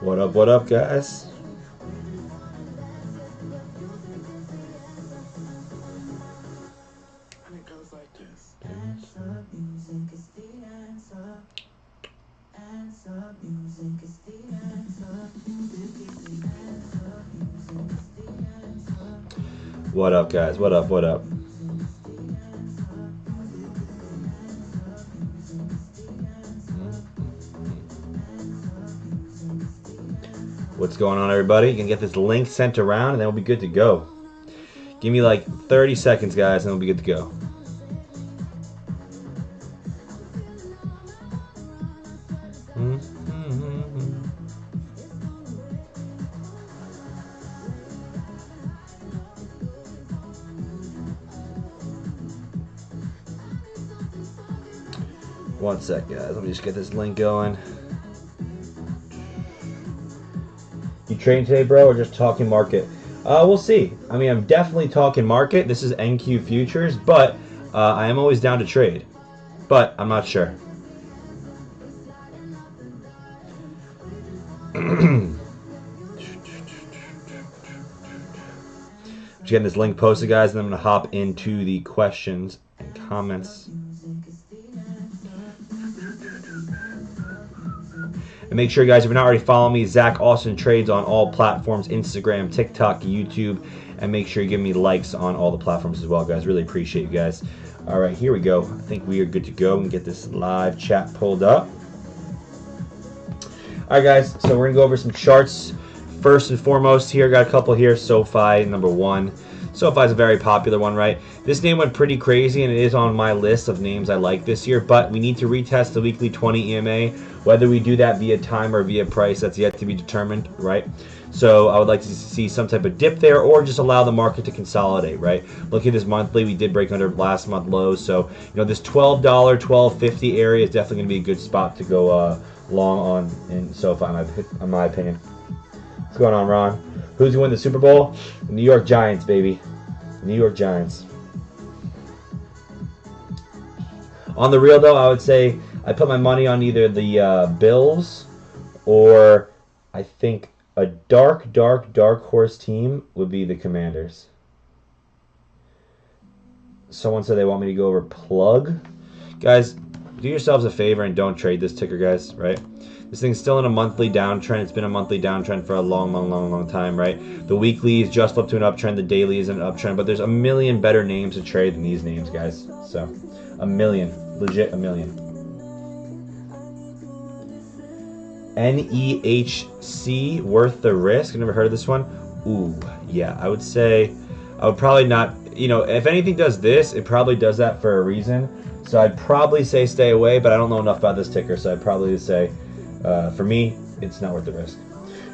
What up, guys? What up, guys? What up? What up? What's going on, everybody? You can get this link sent around, and then we'll be good to go. Give me like 30 seconds, guys, and we'll be good to go. One sec, guys. Let me just get this link going. You trading today, bro, or just talking market? We'll see. I mean, I'm definitely talking market. This is NQ Futures, but I am always down to trade. But I'm not sure. Just getting this link posted, guys, and I'm going to hop into the questions and comments. And make sure, guys, if you're not already following me, Zach Austin Trades on all platforms, Instagram, TikTok, YouTube. And make sure you give me likes on all the platforms as well, guys. Really appreciate you guys. All right, here we go. I think we are good to go and get this live chat pulled up. All right, guys, so we're going to go over some charts. First and foremost here, got a couple here. SoFi, number one. SoFi is a very popular one, right? This name went pretty crazy, and it is on my list of names I like this year, but we need to retest the weekly 20 EMA. Whether we do that via time or via price, that's yet to be determined, right? So I would like to see some type of dip there, or just allow the market to consolidate, right? Look at this monthly. We did break under last month lows, so this $12, $12.50 area is definitely going to be a good spot to go long on in SoFi, in my opinion. What's going on, Ron? Who's going to win the Super Bowl? The New York Giants, baby. New York Giants. On the real, though, I would say I put my money on either the Bills or I think a dark horse team would be the Commanders. Someone said they want me to go over plug. Guys, do yourselves a favor and don't trade this ticker, guys, right? This thing's still in a monthly downtrend. It's been a monthly downtrend for a long time, right? The weekly is just flipped to an uptrend. The daily is an uptrend. But there's a million better names to trade than these names, guys. So, a million. Legit a million. NEHC, worth the risk? I've never heard of this one. Ooh, yeah. I would say I would probably not, if anything does this, it probably does that for a reason. So I'd probably say stay away, but I don't know enough about this ticker, so I'd probably say, for me, it's not worth the risk.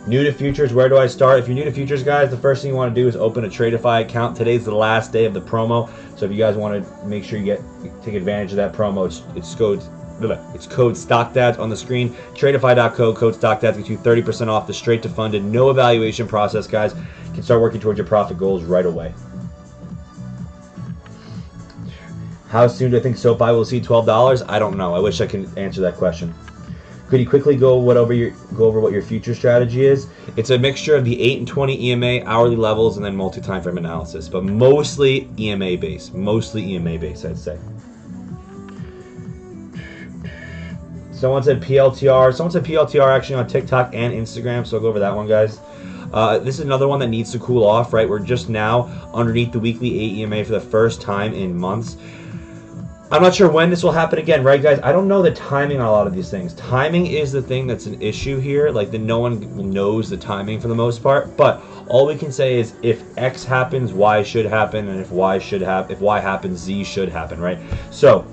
New to futures, where do I start? If you're new to futures, guys, the first thing you want to do is open a Tradeify account. Today's the last day of the promo, so if you guys want to make sure you take advantage of that promo, it's code StockDads on the screen. Tradeify.co, code StockDads gets you 30% off the straight to funded, no evaluation process, guys. You can start working towards your profit goals right away. How soon do I think SoFi will see $12? I don't know. I wish I could answer that question. Could you quickly go over what your future strategy is? It's a mixture of the 8 and 20 EMA, hourly levels, and then multi-time frame analysis, but mostly EMA based. Mostly EMA based, I'd say. Someone said PLTR. Someone said PLTR actually on TikTok and Instagram, so I'll go over that one, guys. This is another one that needs to cool off, right? We're just now underneath the weekly 8 EMA for the first time in months. I'm not sure when this will happen again, right, guys? I don't know the timing on a lot of these things. Timing is the thing that's an issue here. Like, no one knows the timing for the most part. But all we can say is if X happens, Y should happen, and if Y happens, Z should happen, right? So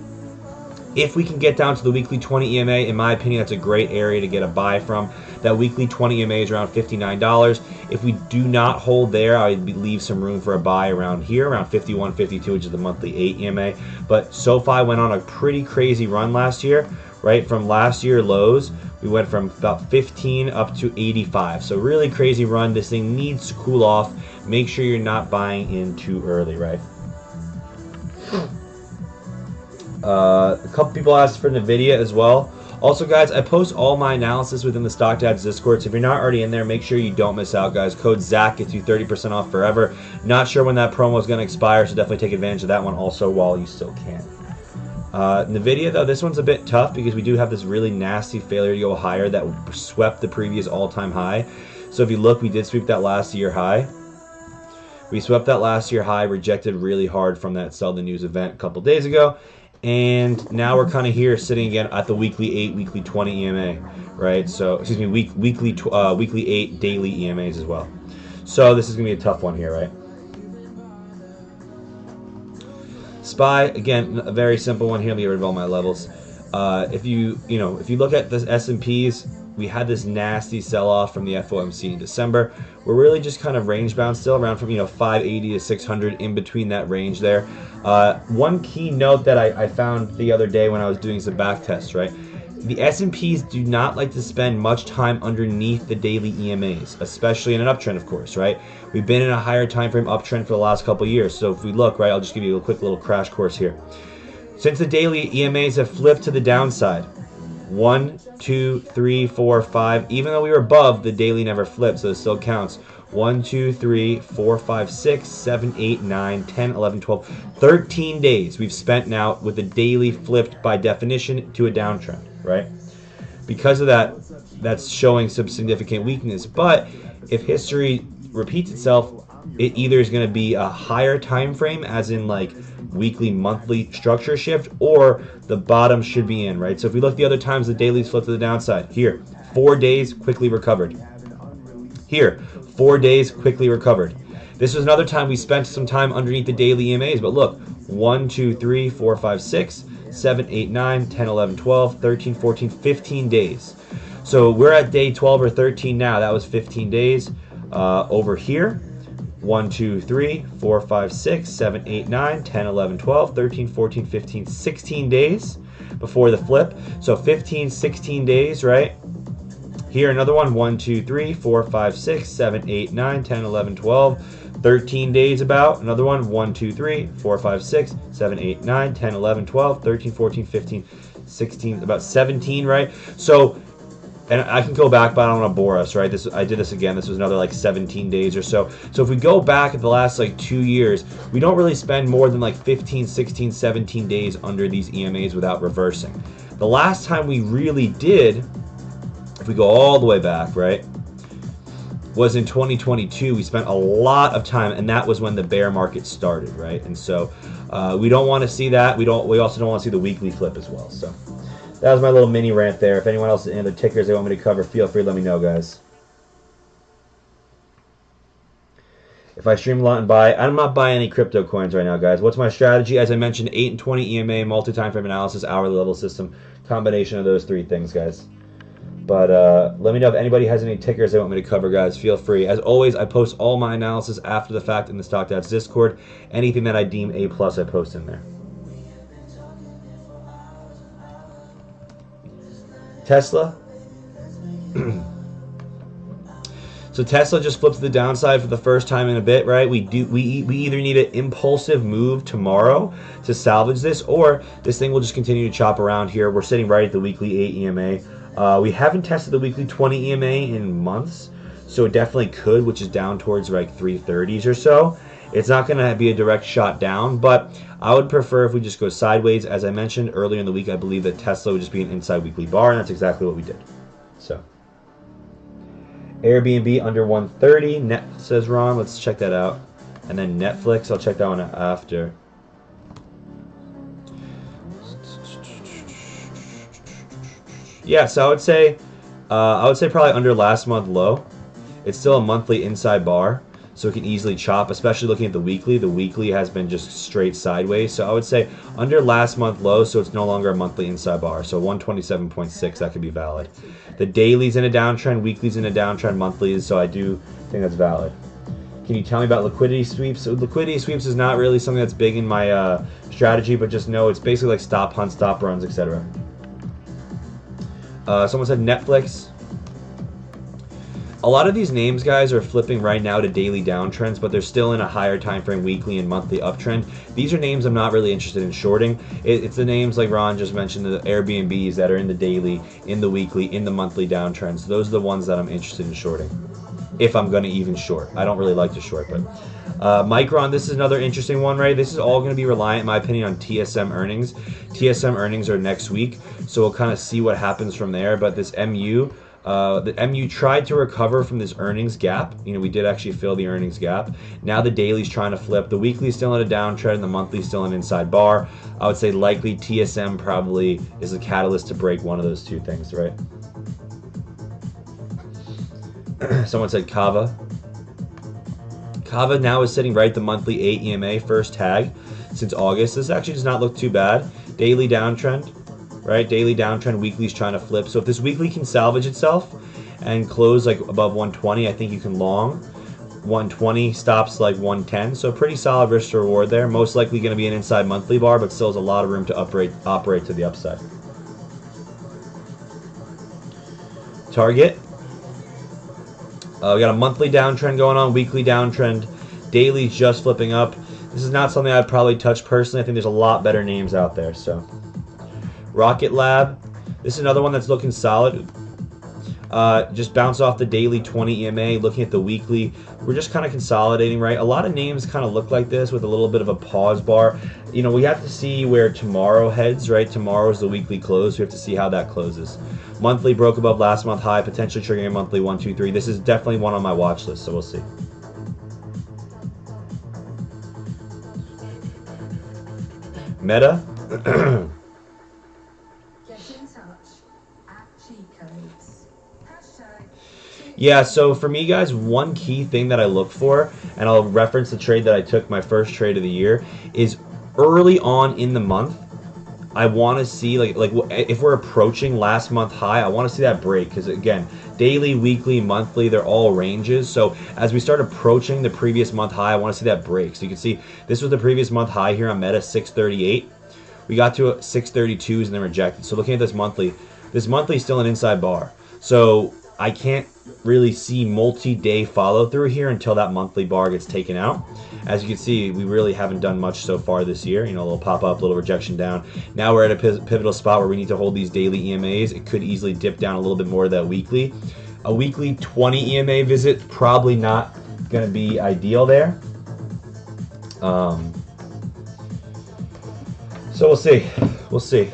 if we can get down to the weekly 20 EMA, in my opinion, that's a great area to get a buy from. That weekly 20 EMA is around $59. If we do not hold there, I would leave some room for a buy around here, around 51, 52, which is the monthly 8 EMA. But SoFi went on a pretty crazy run last year, right? From last year lows, we went from about 15 up to 85. So really crazy run. This thing needs to cool off. Make sure you're not buying in too early, right? A couple people asked for NVIDIA as well. Also, guys, I post all my analysis within the Stock Dads Discord, so if you're not already in there, make sure you don't miss out, guys. Code ZACH gets you 30% off forever. Not sure when that promo is going to expire, so definitely take advantage of that one also while you still can. NVIDIA, though, this one's a bit tough because we do have this really nasty failure to go higher that swept the previous all-time high. So if you look, we did sweep that last year high. We swept that last year high, rejected really hard from that Sell the News event a couple days ago. And now we're kind of here sitting again at the weekly 8, weekly 20 EMA, right? So, excuse me, weekly 8 daily EMAs as well. So this is going to be a tough one here, right? SPY, again, a very simple one here. Let me get rid of all my levels. If you look at the S&Ps, we had this nasty sell-off from the FOMC in December. We're really just kind of range bound still, around from 580 to 600, in between that range there. One key note that I found the other day when I was doing some back tests, right? The S&Ps do not like to spend much time underneath the daily EMAs, especially in an uptrend, of course, right? We've been in a higher time frame uptrend for the last couple of years. So if we look, right, I'll just give you a quick little crash course here. Since the daily EMAs have flipped to the downside, 1, 2, 3, 4, 5. Even though we were above, the daily never flipped, so it still counts. 1, 2, 3, 4, 5, 6, 7, 8, 9, 10, 11, 12. 13 days we've spent now with the daily flipped by definition to a downtrend, right? Because of that, that's showing some significant weakness. But if history repeats itself, it either is going to be a higher time frame, as in like weekly, monthly structure shift, or the bottom should be in, right? So if we look the other times the dailies flip to the downside, here, 4 days, quickly recovered. Here, 4 days, quickly recovered. This was another time we spent some time underneath the daily EMAs, but look, 1, 2, 3, 4, 5, 6, 7, 8, 9, 10, 11, 12, 13, 14, 15 days. So we're at day 12 or 13 now. That was 15 days. Over here, 1, 2, 3, 4, 5, 6, 7, 8, 9, 10, 11, 12, 13, 14, 15, 16 days before the flip. So 15, 16 days, right? Here, another one, 1, 2, 3, 4, 5, 6, 7, 8, 9, 10, 11, 12, 13 days about. Another one, 1, 2, 3, 4, 5, 6, 7, 8, 9, 10, 11, 12, 13, 14, 15, 16, about 17, right? So, and I can go back, but I don't want to bore us, right? I did this again. This was another like 17 days or so. So if we go back at the last like 2 years, we don't really spend more than like 15, 16, 17 days under these EMAs without reversing. The last time we really did, if we go all the way back, right, was in 2022. We spent a lot of time, and that was when the bear market started, right? And so we don't want to see that. We also don't want to see the weekly flip as well. So that was my little mini rant there. If anyone else has any other tickers they want me to cover, feel free to let me know, guys. If I stream a lot and buy, I'm not buying any crypto coins right now, guys. What's my strategy? As I mentioned, 8 and 20 EMA, multi-time frame analysis, hourly level system, combination of those 3 things, guys. But let me know if anybody has any tickers they want me to cover, guys. Feel free. As always, I post all my analysis after the fact in the Stock Dads Discord. Anything that I deem A+, I post in there. Tesla. So Tesla just flipped to the downside for the first time in a bit, right? We either need an impulsive move tomorrow to salvage this, or this thing will just continue to chop around here. We're sitting right at the weekly 8 EMA. We haven't tested the weekly 20 EMA in months, so it definitely could, which is down towards like 330s or so. It's not going to be a direct shot down, but I would prefer if we just go sideways. As I mentioned earlier in the week, I believe that Tesla would just be an inside weekly bar, and that's exactly what we did. So Airbnb under 130, net, says Ron. Let's check that out. And then Netflix, I'll check that one after. Yeah, so I would say probably under last month low. It's still a monthly inside bar, so it can easily chop, especially looking at the weekly. The weekly has been just straight sideways, so I would say under last month low, so it's no longer a monthly inside bar. So 127.6, that could be valid. The daily's in a downtrend, weekly's in a downtrend, monthly's, so I do think that's valid. Can you tell me about liquidity sweeps? So liquidity sweeps is not really something that's big in my strategy, but just know it's basically like stop hunts, stop runs, etc. Someone said Netflix. A lot of these names, guys, are flipping right now to daily downtrends, but they're still in a higher time frame, weekly and monthly uptrend. These are names I'm not really interested in shorting. It's the names like Ron just mentioned, the Airbnbs that are in the daily, in the weekly, in the monthly downtrends. Those are the ones that I'm interested in shorting, if I'm going to even short. I don't really like to short, but Micron, this is another interesting one, right? This is all going to be reliant, in my opinion, on TSM earnings. TSM earnings are next week, so we'll kind of see what happens from there. But this MU, the MU tried to recover from this earnings gap. You know, we did actually fill the earnings gap. Now the daily's trying to flip. The weekly's still in a downtrend, and the monthly's still an inside bar. I would say likely TSM probably is a catalyst to break one of those two things, right? Someone said Kava. Kava now is sitting right at the monthly 8 EMA first tag since August. This actually does not look too bad. Daily downtrend, right? Daily downtrend, weekly's trying to flip. So if this weekly can salvage itself and close like above 120, I think you can long. 120 stops like 110, so pretty solid risk to reward there. Most likely going to be an inside monthly bar, but still has a lot of room to operate to the upside. Target. We got a monthly downtrend going on, weekly downtrend, daily just flipping up. This is not something I'd probably touch personally. I think there's a lot better names out there. So, Rocket Lab. This is another one that's looking solid. Just bounce off the daily 20 EMA, looking at the weekly. We're just kind of consolidating, right? A lot of names kind of look like this with a little bit of a pause bar. You know, we have to see where tomorrow heads, right? Tomorrow's the weekly close. We have to see how that closes. Monthly broke above last month high, potentially triggering a monthly 1, 2, 3. This is definitely one on my watch list, so we'll see. Meta. Yeah, so for me, guys, one key thing that I look for, and I'll reference the trade that I took, my first trade of the year, is early on in the month, I want to see, like if we're approaching last month high, I want to see that break. Because, again, daily, weekly, monthly, they're all ranges. So as we start approaching the previous month high, I want to see that break. So you can see this was the previous month high here on Meta, 638. We got to 632s and then rejected. So looking at this monthly is still an inside bar. So I can't really see multi-day follow-through here until that monthly bar gets taken out. As you can see, we really haven't done much so far this year. You know, a little pop-up, little rejection down. Now we're at a pivotal spot where we need to hold these daily EMAs. It could easily dip down a little bit more to that weekly. A weekly 20 EMA visit, probably not going to be ideal there. So we'll see. We'll see.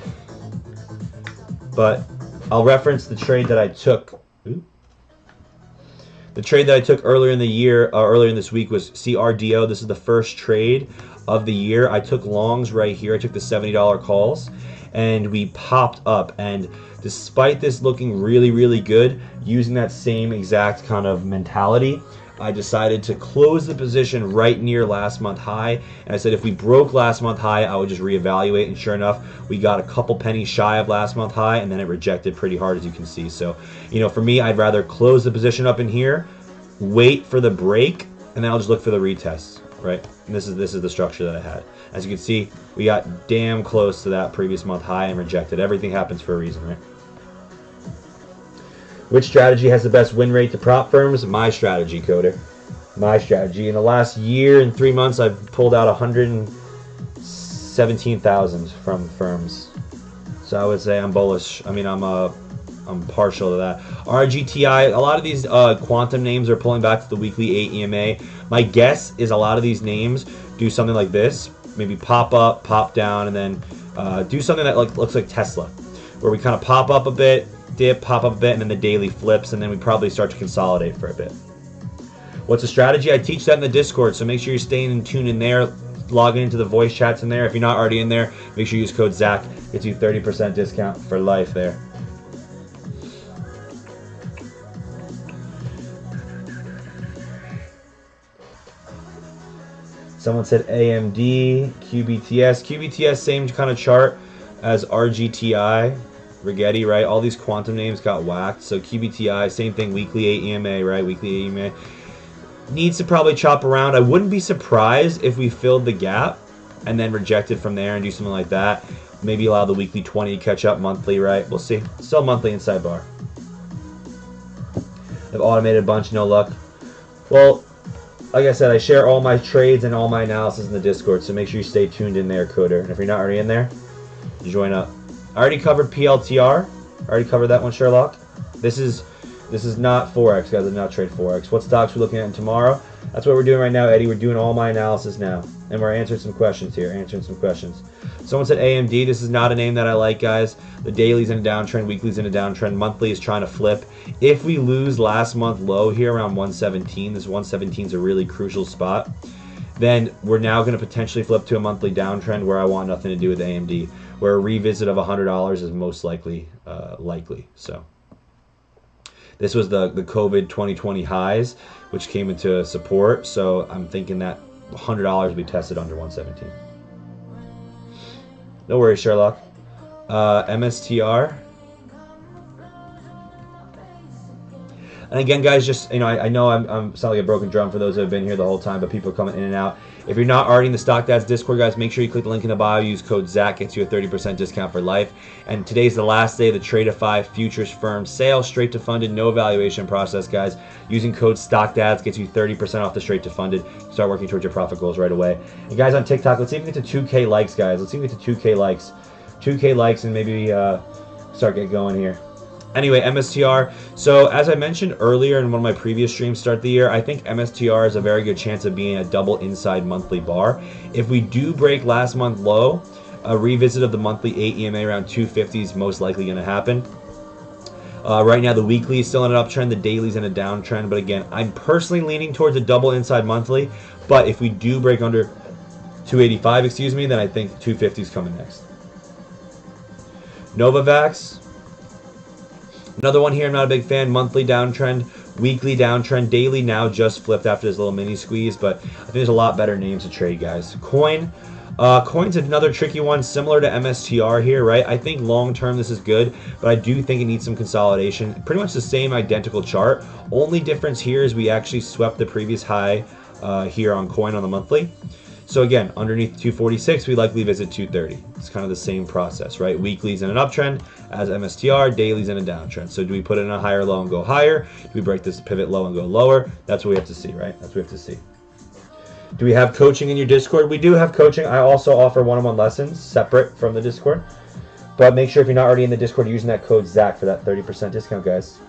But I'll reference the trade that I took. The trade that I took earlier in the year, earlier in this week, was CRDO. This is the first trade of the year. I took longs right here. I took the $70 calls, and we popped up. And despite this looking really, really good, using that same exact kind of mentality, I decided to close the position right near last month high. And I said if we broke last month high, I would just reevaluate. And sure enough, we got a couple pennies shy of last month high, and then it rejected pretty hard, as you can see. So, you know, for me, I'd rather close the position up in here, wait for the break, and then I'll just look for the retests, right? And this is the structure that I had. As you can see, we got damn close to that previous month high and rejected. Everything happens for a reason, right? Which strategy has the best win rate to prop firms? My strategy, Coder. My strategy. In the last year and 3 months, I've pulled out 117,000 from firms. So I would say I'm bullish. I mean, I'm partial to that. RGTI, a lot of these quantum names are pulling back to the weekly 8 EMA. My guess is a lot of these names do something like this. Maybe pop up, pop down, and then do something that looks like Tesla, where we kind of pop up a bit, dip, pop up a bit, and then the daily flips, and then we probably start to consolidate for a bit. What's the strategy? I teach that in the Discord, so make sure you're staying in tune in there, logging into the voice chats in there. If you're not already in there, make sure you use code ZACH. Gets you 30% discount for life there. Someone said AMD, QBTS. QBTS, same kind of chart as RGTI. Rigetti, right? All these quantum names got whacked. So QBTI, same thing, weekly 8 EMA, right? Weekly 8 EMA. Needs to probably chop around. I wouldn't be surprised if we filled the gap and then rejected from there and do something like that. Maybe allow the weekly 20 to catch up monthly, right? We'll see. Still monthly inside bar. I've automated a bunch, no luck. Well, like I said, I share all my trades and all my analysis in the Discord, so make sure you stay tuned in there, Coder. And if you're not already in there, join up. I already covered PLTR. I already covered that one, Sherlock. This is not Forex, guys. I did not trade Forex. What stocks we're looking at tomorrow? That's what we're doing right now, Eddie. We're doing all my analysis now. And we're answering some questions here. Someone said AMD. This is not a name that I like, guys. The daily's in a downtrend. Weekly's in a downtrend. Monthly is trying to flip. If we lose last month low here around 117, this 117 is a really crucial spot, then we're now going to potentially flip to a monthly downtrend where I want nothing to do with AMD, where a revisit of $100 is most likely So this was the COVID 2020 highs, which came into support. So I'm thinking that $100 will be tested under 117. No worries, Sherlock. MSTR. And again, guys, just, I know I'm sound like a broken drum for those who have been here the whole time, but people are coming in and out. If you're not already in the Stock Dads Discord, guys, make sure you click the link in the bio. Use code ZACH, gets you a 30% discount for life. And today's the last day of the Tradeify Futures Firm sale, straight to funded, no evaluation process, guys. Using code StockDads gets you 30% off the straight to funded. Start working towards your profit goals right away. And guys, on TikTok, let's see if we get to 2K likes, guys. Let's see if we get to 2K likes. 2K likes and maybe start getting going here. Anyway, MSTR. So as I mentioned earlier in one of my previous streams start the year, I think MSTR has a very good chance of being a double inside monthly bar. If we do break last month low, a revisit of the monthly 8 EMA around 250 is most likely going to happen. Right now, the weekly is still in an uptrend. The daily's in a downtrend. But again, I'm personally leaning towards a double inside monthly. But if we do break under 285, excuse me, then I think 250 is coming next. Novavax. Another one here, I'm not a big fan. Monthly downtrend, weekly downtrend, daily now just flipped after this little mini squeeze, but I think there's a lot better names to trade, guys. Coin. Coin's another tricky one, similar to MSTR here, right? I think long-term this is good, but I do think it needs some consolidation. Pretty much the same identical chart. Only difference here is we actually swept the previous high here on Coin on the monthly. So again, underneath 246, we likely visit 230. It's kind of the same process, right? Weekly's in an uptrend as MSTR, daily's in a downtrend. So do we put in a higher low and go higher? Do we break this pivot low and go lower? That's what we have to see, right? That's what we have to see. Do we have coaching in your Discord? We do have coaching. I also offer one-on-one lessons separate from the Discord. But make sure if you're not already in the Discord, you're using that code ZACH for that 30% discount, guys.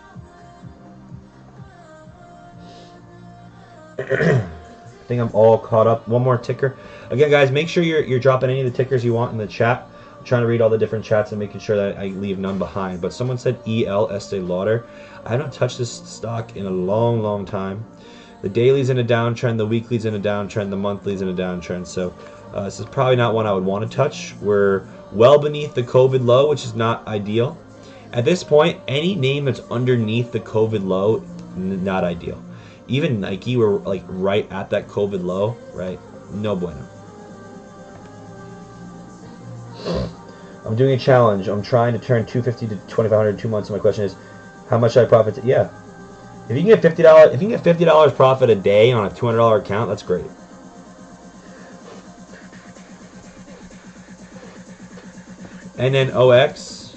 I think I'm all caught up. One more ticker. Again, guys, make sure you're dropping any of the tickers you want in the chat. I'm trying to read all the different chats and making sure that I leave none behind. But someone said EL Estee Lauder. I haven't touched this stock in a long, long time. The daily's in a downtrend. The weekly's in a downtrend. The monthly's in a downtrend. So this is probably not one I would want to touch. We're well beneath the COVID low, which is not ideal. At this point, any name that's underneath the COVID low, not ideal. Even Nike were like right at that COVID low, right? No bueno. I'm doing a challenge. I'm trying to turn 250 to 2,500 in 2 months. And my question is, how much should I profit? Yeah, if you can get $50, if you can get $50 profit a day on a $200 account, that's great. And then OX.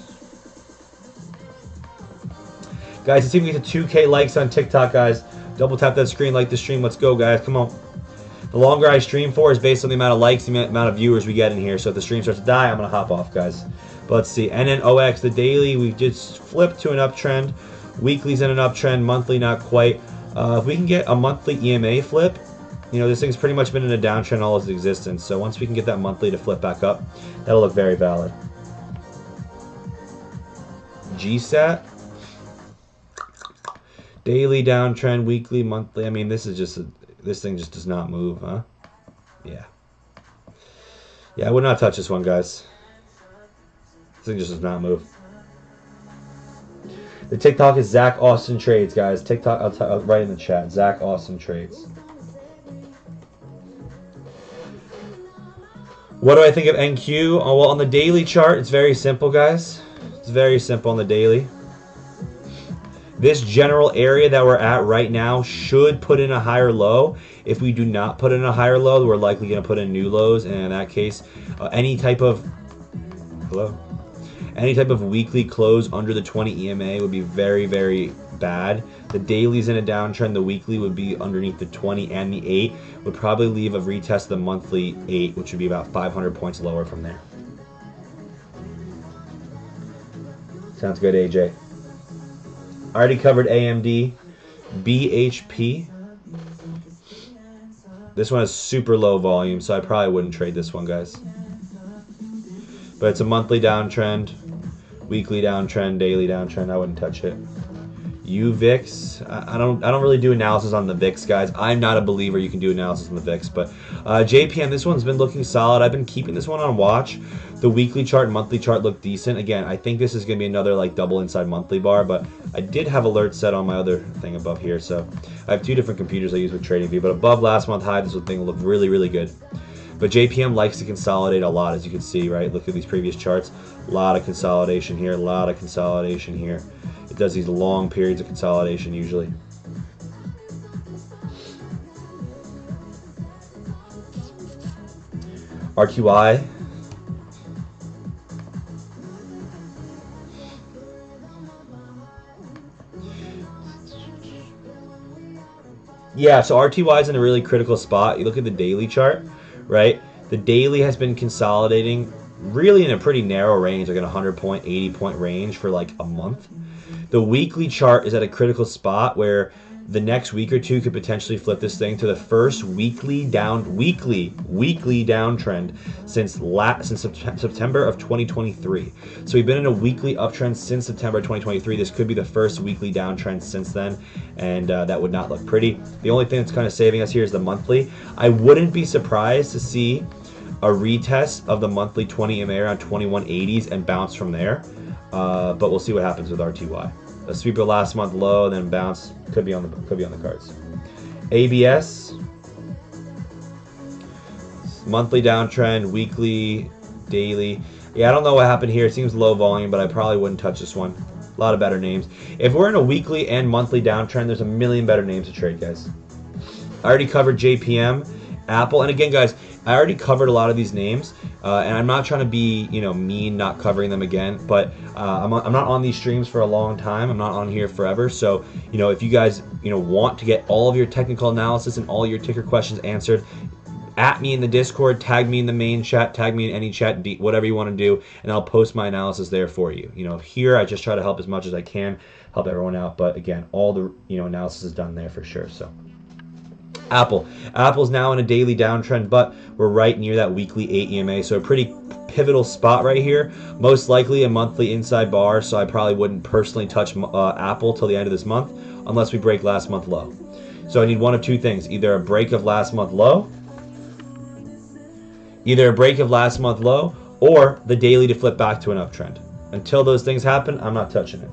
Guys, let's see if we get to 2K likes on TikTok, guys. Double tap that screen, like the stream. Let's go, guys. Come on. The longer I stream for is based on the amount of likes, the amount of viewers we get in here. So if the stream starts to die, I'm going to hop off, guys. But let's see. And then OX, the daily, we just flipped to an uptrend. Weekly's in an uptrend. Monthly, not quite. If we can get a monthly EMA flip, this thing's pretty much been in a downtrend all its existence. So once we can get that monthly to flip back up, that'll look very valid. GSAT. Daily downtrend, weekly, monthly. I mean, this thing just does not move, huh? Yeah. Yeah, I would not touch this one, guys. This thing just does not move. The TikTok is Zach Austin Trades, guys. TikTok, I'll write in the chat. Zach Austin Trades. What do I think of NQ? Oh, well, on the daily chart, it's very simple, guys. It's very simple on the daily. This general area that we're at right now should put in a higher low. If we do not put in a higher low, we're likely going to put in new lows. And in that case, any type of weekly close under the 20 EMA would be very, very bad. The daily's in a downtrend. The weekly would be underneath the 20 and the 8. Would probably leave a retest of the monthly 8, which would be about 500 points lower from there. Sounds good, AJ. I already covered AMD. BHP. This one has super low volume, so I probably wouldn't trade this one, guys. But it's a monthly downtrend, weekly downtrend, daily downtrend. I wouldn't touch it. UVIX. I don't really do analysis on the VIX, guys. I'm not a believer you can do analysis on the VIX, but JPM, this one's been looking solid. I've been keeping this one on watch. The weekly chart and monthly chart look decent. Again, I think this is going to be another like double inside monthly bar, but I did have alerts set on my other thing above here, so I have 2 different computers I use with TradingView, but above last month high, this thing will look really, really good. But JPM likes to consolidate a lot, as you can see, right? Look at these previous charts. A lot of consolidation here, a lot of consolidation here. It does these long periods of consolidation usually. RQI. Yeah, so RTY is in a really critical spot. You look at the daily chart, right? The daily has been consolidating really in a pretty narrow range, like a 100-point, 80-point range for like a month. The weekly chart is at a critical spot where the next week or two could potentially flip this thing to the first weekly downtrend since September of 2023. So we've been in a weekly uptrend since September 2023. This could be the first weekly downtrend since then, and that would not look pretty. The only thing that's kind of saving us here is the monthly. I wouldn't be surprised to see a retest of the monthly 20 EMA around 2180s and bounce from there, but we'll see what happens with RTY. A sweeper last month low, then bounce could be on the cards. ABS, monthly downtrend, weekly, daily. Yeah, I don't know what happened here. It seems low volume, but I probably wouldn't touch this one. A lot of better names. If we're in a weekly and monthly downtrend, there's a million better names to trade, guys. I already covered JPM, Apple, and again, guys, I already covered a lot of these names, and I'm not trying to be, mean not covering them again, but I'm not on these streams for a long time. I'm not on here forever, so, if you guys, want to get all of your technical analysis and all your ticker questions answered, at me in the Discord, tag me in the main chat, tag me in any chat, whatever you want to do, and I'll post my analysis there for you. Here I just try to help as much as I can, help everyone out, but again, all the, analysis is done there for sure, so. Apple's now in a daily downtrend, but we're right near that weekly 8 EMA, so a pretty pivotal spot right here. Most likely a monthly inside bar, so I probably wouldn't personally touch Apple till the end of this month unless we break last month low. So I need one of two things, either a break of last month low, or the daily to flip back to an uptrend. Until those things happen, I'm not touching it.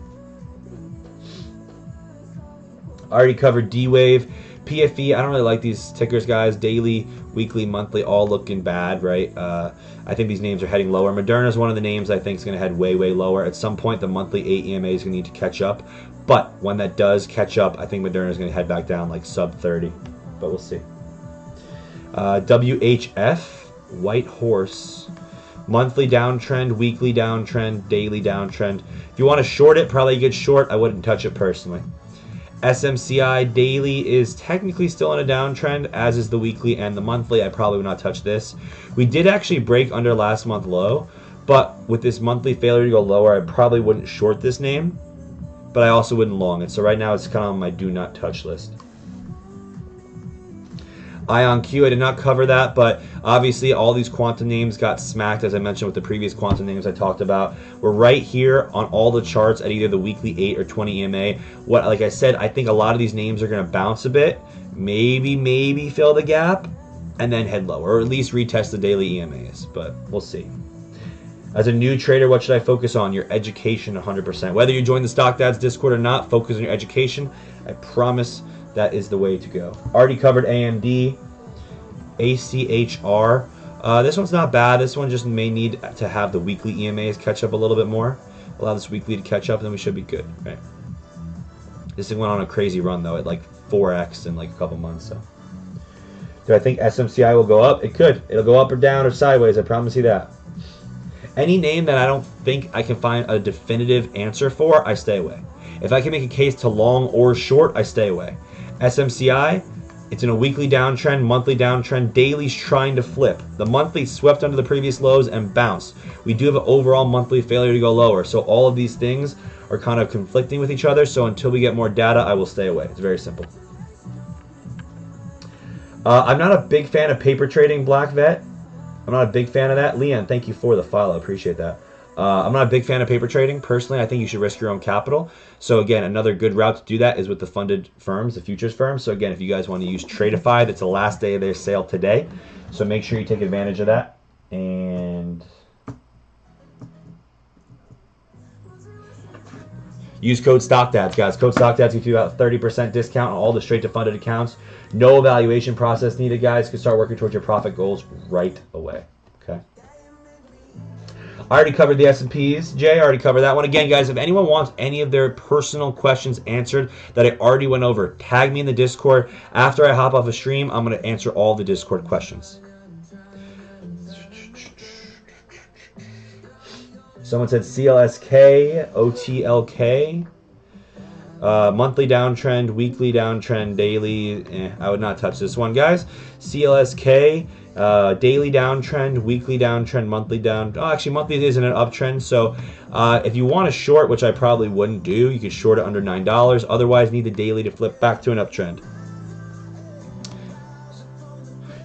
I already covered D-Wave. PFE, I don't really like these tickers, guys. Daily, weekly, monthly, all looking bad, right? I think these names are heading lower. Moderna is one of the names I think is going to head way, way lower. At some point, the monthly 8 EMA is going to need to catch up. But when that does catch up, I think Moderna is going to head back down like sub 30. But we'll see. WHF, White Horse. Monthly downtrend, weekly downtrend, daily downtrend. If you want to short it, probably a good short. I wouldn't touch it personally. SMCI daily is technically still in a downtrend, as is the weekly and the monthly. I probably would not touch this. We did actually break under last month low, but with this monthly failure to go lower, I probably wouldn't short this name, but I also wouldn't long it. So right now it's kind of on my do not touch list. IonQ, I did not cover that, but obviously all these quantum names got smacked, as I mentioned with the previous quantum names I talked about. We're right here on all the charts at either the weekly 8 or 20 EMA. Like I said, I think a lot of these names are going to bounce a bit, maybe fill the gap, and then head lower, or at least retest the daily EMAs, but we'll see. As a new trader, what should I focus on? Your education 100%. Whether you join the Stock Dads Discord or not, focus on your education. I promise that is the way to go. Already covered AMD, ACHR. This one's not bad. This one just may need to have the weekly EMAs catch up a little bit more. Allow this weekly to catch up, and then we should be good, right? This thing went on a crazy run, though, at like 4x in like a couple months. So, do I think SMCI will go up? It could. It'll go up or down or sideways. I promise you that. Any name that I don't think I can find a definitive answer for, I stay away. If I can make a case to long or short, I stay away. SMCI, it's in a weekly downtrend, monthly downtrend. Daily's trying to flip. The monthly swept under the previous lows and bounced. We do have an overall monthly failure to go lower. So all of these things are kind of conflicting with each other. So until we get more data, I will stay away. It's very simple. I'm not a big fan of paper trading, Black Vet. I'm not a big fan of that. Leon, thank you for the follow. Appreciate that. I'm not a big fan of paper trading. Personally, I think you should risk your own capital. So again, another good route to do that is with the funded firms, the futures firms. So again, if you guys want to use Tradeify, that's the last day of their sale today. So make sure you take advantage of that. And use code StockDads, guys. Code StockDads gives you about 30% discount on all the straight to funded accounts. No evaluation process needed, guys. You can start working towards your profit goals right away. Okay. I already covered the S&Ps. Jay, I already covered that one. Again, guys, if anyone wants any of their personal questions answered that I already went over, tag me in the Discord. After I hop off a stream, I'm going to answer all the Discord questions. Someone said CLSK, OTLK, monthly downtrend, weekly downtrend, daily. I would not touch this one, guys. CLSK. Daily downtrend, weekly downtrend, monthly down. Oh, actually, monthly isn't an uptrend. So, if you want to short, which I probably wouldn't do, you could short it under $9. Otherwise, need the daily to flip back to an uptrend.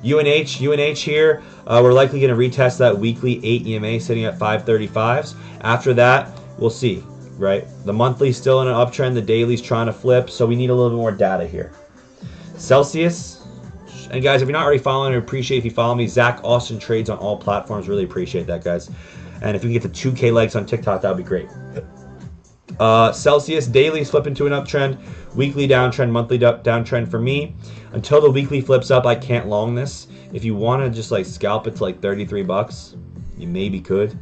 UNH here. We're likely going to retest that weekly 8 EMA sitting at 535s. After that, we'll see. Right, the monthly's still in an uptrend. The daily's trying to flip. So we need a little bit more data here. Celsius. And guys, if you're not already following, I appreciate if you follow me. Zach Austin trades on all platforms. Really appreciate that, guys. And if we can get to 2K likes on TikTok, that would be great. Celsius daily is flipping to an uptrend. Weekly downtrend, monthly downtrend for me. Until the weekly flips up, I can't long this. If you want to just like scalp it to like 33 bucks, you maybe could.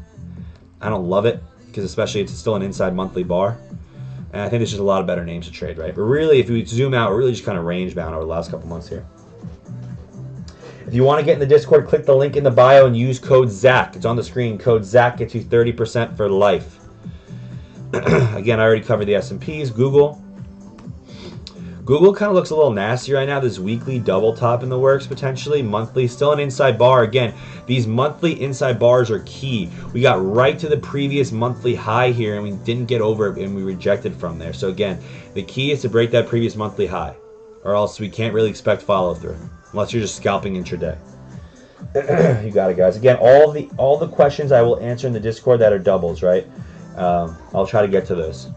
I don't love it because especially it's still an inside monthly bar. And I think there's just a lot of better names to trade, right? But really, if we zoom out, we're really just kind of range bound over the last couple months here. If you want to get in the Discord, click the link in the bio and use code ZACH. It's on the screen. Code ZACH gets you 30% for life. Again, I already covered the S&Ps. Google kind of looks a little nasty right now. This weekly double top in the works potentially. Monthly, still an inside bar. Again, these monthly inside bars are key. We got right to the previous monthly high here and we didn't get over it and we rejected from there. So again, the key is to break that previous monthly high or else we can't really expect follow through. Unless you're just scalping intraday. You got it, guys. Again, all the questions I will answer in the Discord that are doubles, right? I'll try to get to those.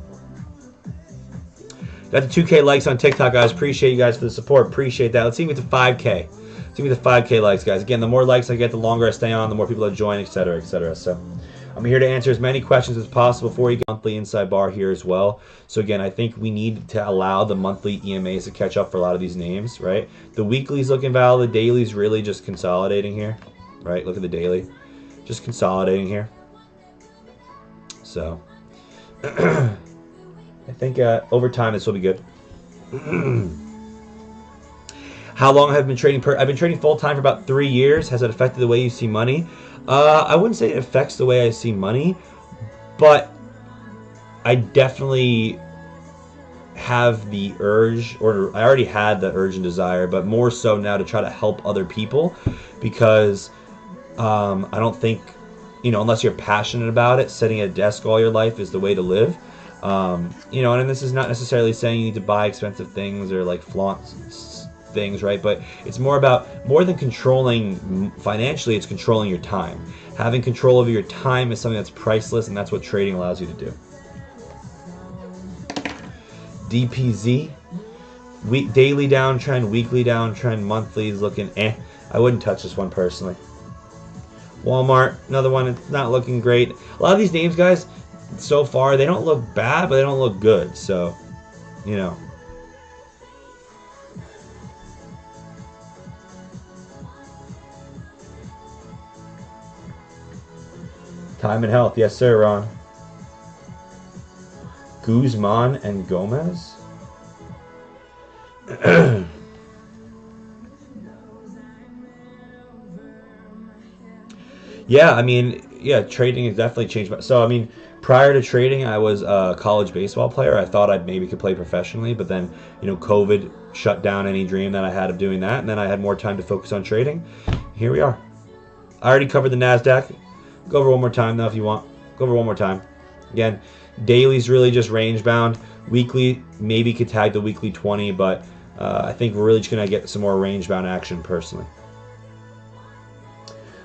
Got the 2K likes on TikTok, guys. Appreciate you guys for the support. Appreciate that. Let's see me to 5K. Let's see me to 5K likes, guys. Again, the more likes I get, the longer I stay on, the more people that join, etc., etc. So I'm here to answer as many questions as possible before you get monthly inside bar here as well. So again, I think we need to allow the monthly EMAs to catch up for a lot of these names, right? The weekly's looking valid. The daily's really just consolidating here, right? Look at the daily. Just consolidating here. So I think over time this will be good. How long have I been trading? I've been trading full time for about 3 years. Has it affected the way you see money? I wouldn't say it affects the way I see money, but I definitely have the urge, or I already had the urge and desire, but more so now to try to help other people because I don't think, unless you're passionate about it, sitting at a desk all your life is the way to live. And this is not necessarily saying you need to buy expensive things or like flaunt things, right? But it's more than controlling financially, it's controlling your time. Having control over your time is something that's priceless, and that's what trading allows you to do. DPZ, daily downtrend, weekly downtrend, monthly is looking I wouldn't touch this one personally. Walmart, another one, it's not looking great. A lot of these names, guys, so far, they don't look bad, but they don't look good. So, Time and health. Yes, sir, Ron. Guzman and Gomez? Yeah, trading has definitely changed. So, Prior to trading, I was a college baseball player. I thought I maybe could play professionally, but then, COVID shut down any dream that I had of doing that, and then I had more time to focus on trading. Here we are. I already covered the NASDAQ. Go over one more time, though, if you want. Go over one more time. Again, daily's really just range bound. Weekly, maybe could tag the weekly 20, but I think we're really just going to get some more range bound action personally.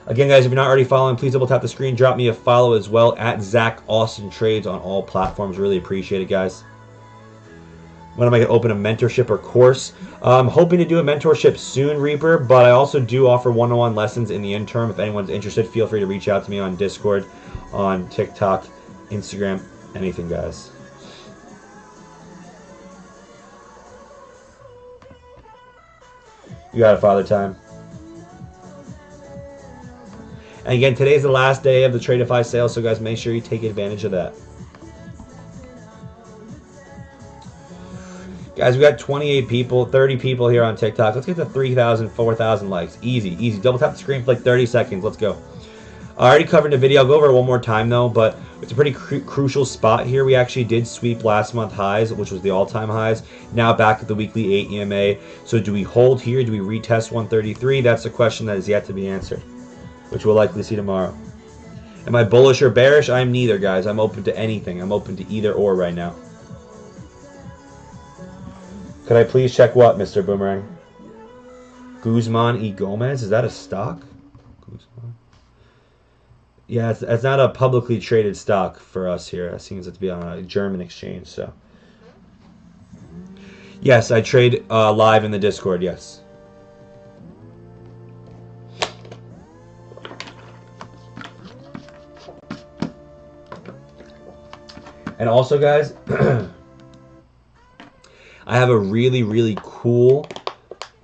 Again, guys, if you're not already following, please double tap the screen. Drop me a follow as well at Zach Austin Trades on all platforms. Really appreciate it, guys. When am I going to open a mentorship or course? I'm hoping to do a mentorship soon, Reaper, but I also do offer one-on-one lessons in the interim. If anyone's interested, feel free to reach out to me on Discord, on TikTok, Instagram, anything, guys. You got it, Father Time. And again, today's the last day of the Tradeify sale, so guys, make sure you take advantage of that. Guys, we got 28 people, 30 people here on TikTok. Let's get to 3,000, 4,000 likes. Easy, easy. Double tap the screen for like 30 seconds. Let's go. I already covered the video. I'll go over it one more time, though, but it's a pretty crucial spot here. We actually did sweep last month highs, which was the all-time highs. Now back at the weekly 8 EMA. So do we hold here? Do we retest 133? That's a question that is yet to be answered, which we'll likely see tomorrow. Am I bullish or bearish? I'm neither, guys. I'm open to anything. I'm open to either or right now. Could I please check what, Mr. Boomerang? Guzman E. Gomez? Is that a stock? Guzman? Yeah, it's not a publicly traded stock for us here. It seems to be on a German exchange, so. Yes, I trade live in the Discord, yes. And also, guys, I have a really, really cool...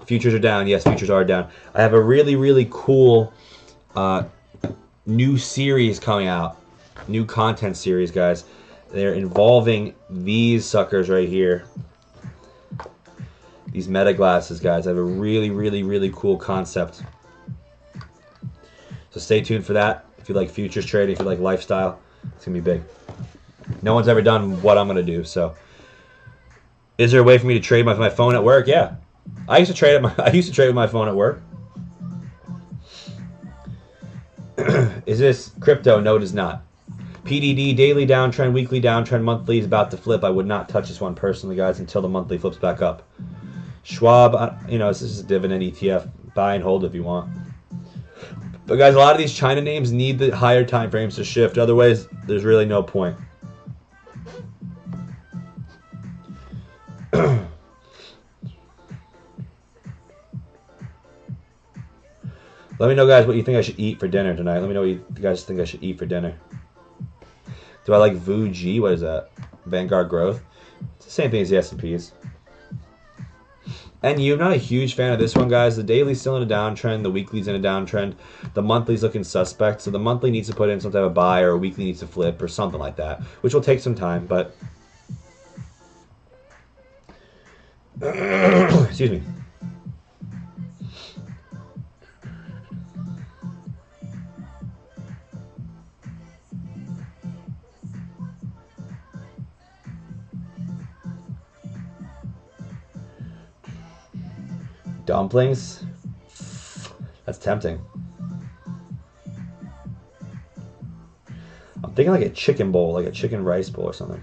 Futures are down. Yes, futures are down. I have a really, really cool new series coming out. New content series, guys. They're involving these suckers right here. These meta glasses, guys. I have a really, really, really cool concept. So stay tuned for that. If you like futures trading, if you like lifestyle, it's going to be big. No one's ever done what I'm going to do, so... Is there a way for me to trade my phone at work? Yeah. I used to trade with my phone at work. Is this crypto? No, it is not. PDD, daily downtrend, weekly downtrend, monthly is about to flip. I would not touch this one personally, guys, until the monthly flips back up. Schwab, this is a dividend ETF. Buy and hold if you want. But guys, a lot of these China names need the higher time frames to shift. Otherwise, there's really no point. Let me know, guys, what you think I should eat for dinner tonight. Let me know what you guys think I should eat for dinner. Do I like VUG? What is that? Vanguard Growth? It's the same thing as the S&Ps. And I'm not a huge fan of this one, guys. The daily's still in a downtrend. The weekly's in a downtrend. The monthly's looking suspect. So the monthly needs to put in some type of buy, or a weekly needs to flip, or something like that, which will take some time, but... Excuse me. Dumplings? That's tempting. I'm thinking like a chicken bowl, like a chicken rice bowl or something.